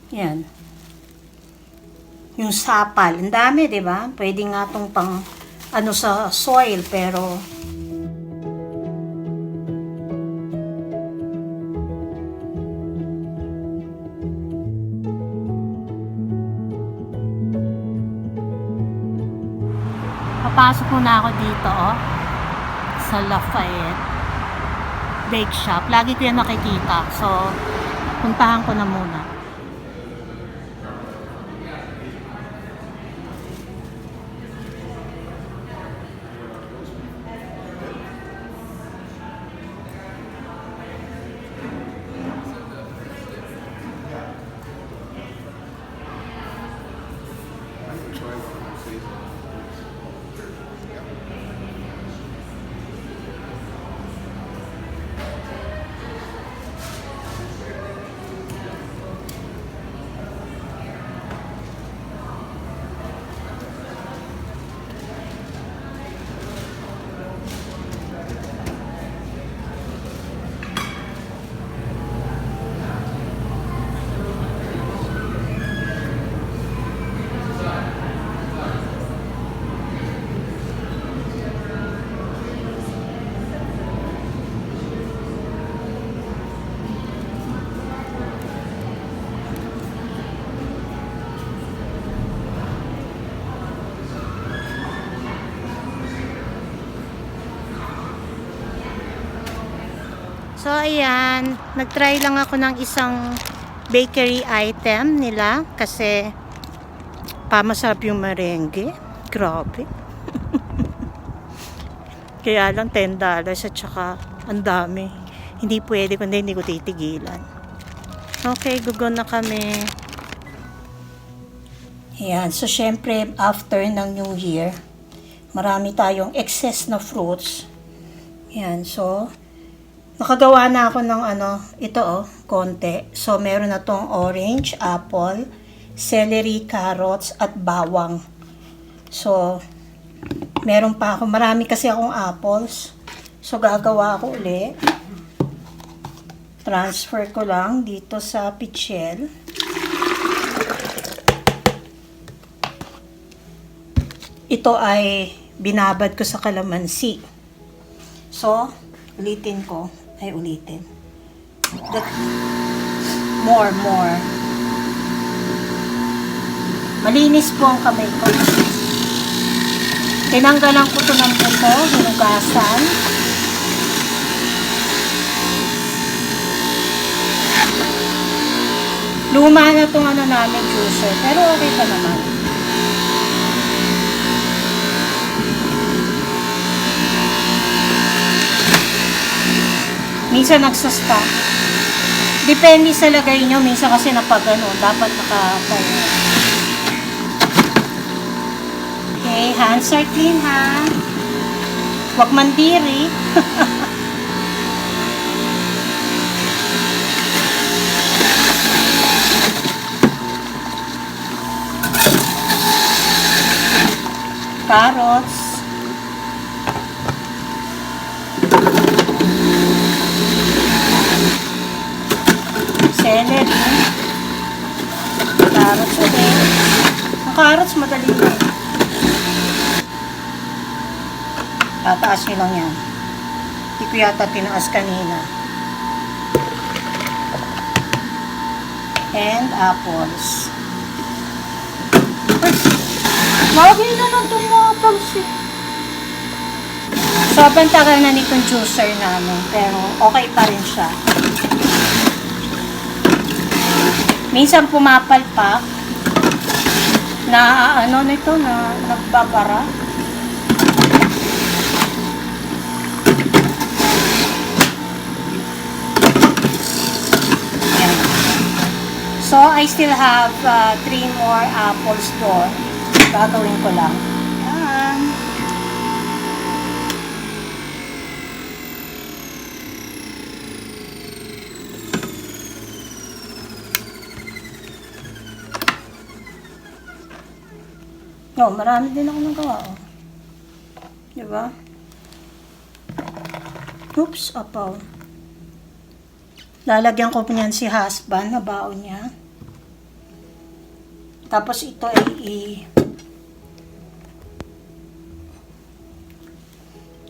Yan. Yung sapal. Ang dami, di ba? Pwede nga itong pang ano sa soil, pero papasok muna ako dito, sa Lafayette Bake Shop. Lagi ko yan nakikita. So, puntahan ko na muna. So, ayan. Nag-try lang ako ng isang bakery item nila kasi pamasarap yung merengue. Grabe. Kaya lang $10 at saka ang dami. Hindi pwede kundi hindi ko titigilan. Okay, gugon na kami. Ayan. So, syempre, after ng New Year, marami tayong excess na fruits. Ayan. So, nakagawa na ako ng ito konti. So, meron na tong orange, apple, celery, carrots, at bawang. So, meron pa ako. Marami kasi akong apples. So, gagawa ako uli. Transfer ko lang dito sa pichel. Ito ay binabad ko sa kalamansi. So, ulitin. More. Malinis po ang kamay ko. Tinanggalan ko ito ng buto, hinugasan. Luma na itong namin juicer, pero okay pa naman. Minsan nagsastock. Depende sa lagay nyo. Minsan kasi napagano. Dapat nakatayo. Okay. Hands are clean, ha? Huwag mandiri. Carrots. Celery, carrots ulit. Ang carrots madali na. Tataas nyo lang yan. Hindi ko yata tinaas kanina. And apples. Mawagin na lang itong mga apples eh. Sobrang tagal na nitong juicer namin. Pero okay pa rin siya. Minsan pumapalpak na nito na nagbabara. Ayan. So I still have 3 more apples doon. Gagawin ko lang. Ayan. No, marami din ako nagawa, Diba? Oops, apaw. Lalagyan ko niyan si husband na baon niya. Tapos ito ay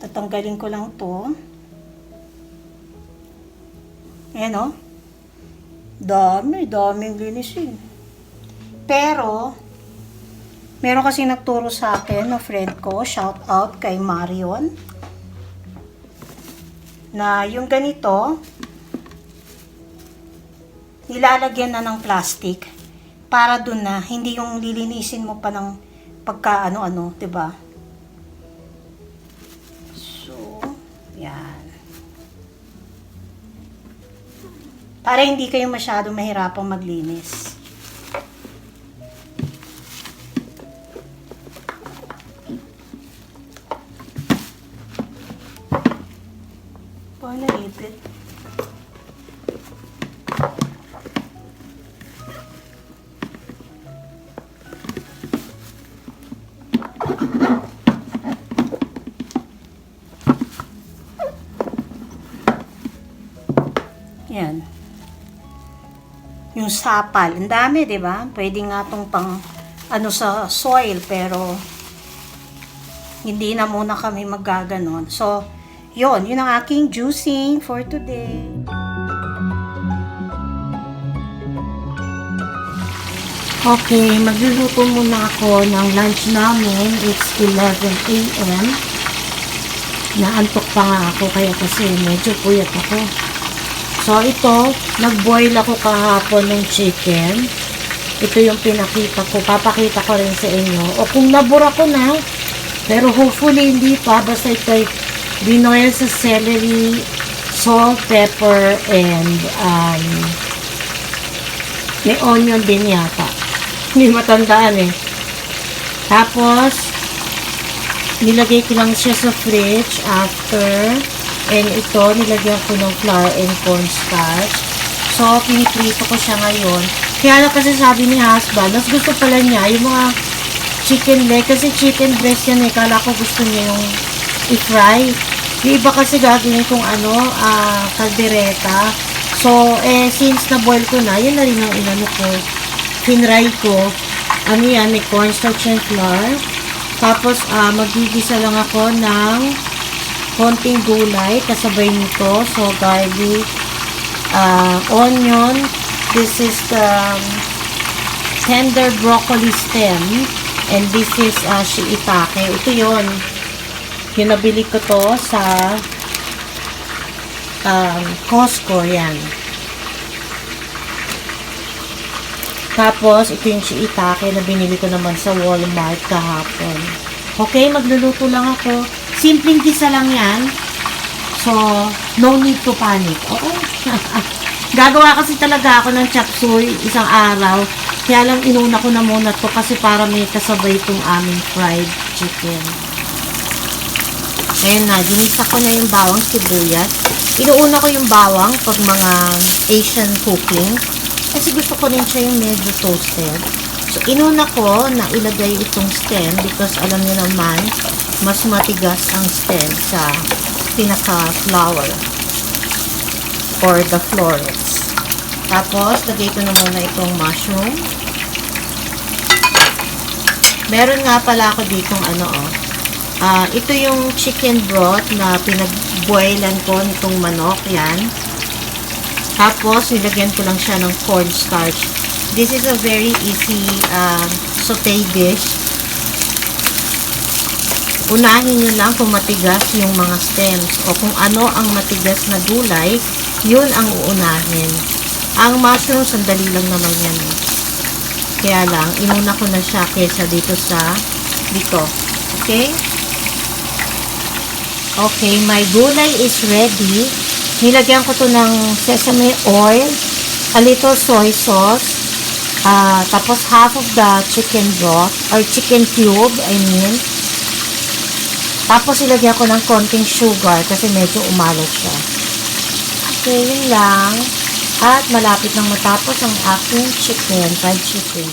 tatanggalin ko lang to. Ayan o. Daming linisin. Pero, meron kasi nagturo sa akin na friend ko, shout out kay Marion, na yung ganito, nilalagyan na ng plastic para dun na, hindi yung lilinisin mo pa ng pagka ano-ano, diba? So, yan. Para hindi kayo masyado mahirapang maglinis. Paano ipit? Yan. Yung sapal. Ang dami, di ba? Pwede nga itong pang ano sa soil, pero hindi na muna kami maggaganon. So, yun ang aking juicing for today. Okay, magluluto muna ako ng lunch namin. It's 11 a.m. Naantok pa nga ako kaya kasi medyo puyat ako. So, ito, nag-boil ako kahapon ng chicken. Ito yung pinakita ko. Papakita ko rin sa inyo. O kung nabura ko na, pero hopefully hindi pa. Basta ito binoil sa celery, salt, pepper, and may onion din yata. Hindi matandaan eh. Tapos, nilagay ko lang siya sa fridge after. And ito, nilagyan ko ng flour and cornstarch. So, piniprito ko siya ngayon. Kaya lang kasi sabi ni husband, mas gusto pala niya yung mga chicken leg. Kasi chicken breast yan eh. Kala ko gusto niya yung i-fry. Yung iba kasi gagawin kong kaldereta. So, since na-boil ko na, yun na rin ang inano ko. Pinray ko. Ano yan, may cornstarch and flour. Tapos, magigisa lang ako ng konting gulay kasabay nito. So, garlic, onion. This is the tender broccoli stem. And this is shiitake. Ito yun. Yung nabili ko to sa Costco. Yan. Tapos, ito yung shiitake na binili ko naman sa Walmart kahapon. Okay, magluluto lang ako. Simpleng gisa lang yan. So, no need to panic. Oo. Gagawa kasi talaga ako ng chop suey isang araw. Kaya lang inuna ko na muna to kasi para may kasabay itong aming fried chicken. Ayan na, ginisa ko na yung bawang sibuyas. Inuuna ko yung bawang pag mga Asian cooking. Kasi gusto ko rin siya yung medyo toasted. So, inuna ko na ilagay itong stem because alam niyo naman, mas matigas ang stem sa pinaka-flower or the florets. Tapos, lagay ko na muna itong mushroom. Meron nga pala ako ditong ito yung chicken broth na pinag-boilan ko nitong manok. Yan. Tapos, nilagyan ko lang siya ng cornstarch. This is a very easy saute dish. Unahin nyo lang kung matigas yung mga stems o kung ano ang matigas na gulay, yun ang uunahin. Ang mushroom, sandali lang naman yan. Kaya lang, inuna ko na siya kesa dito. Okay? Okay, my gulay is ready. Nilagyan ko to ng sesame oil, a little soy sauce, tapos half of the chicken broth, or chicken cube, I mean. Tapos ilagyan ko ng konting sugar kasi medyo umalot siya. Okay, yun lang. At malapit nang matapos ang aking chicken, fried chicken.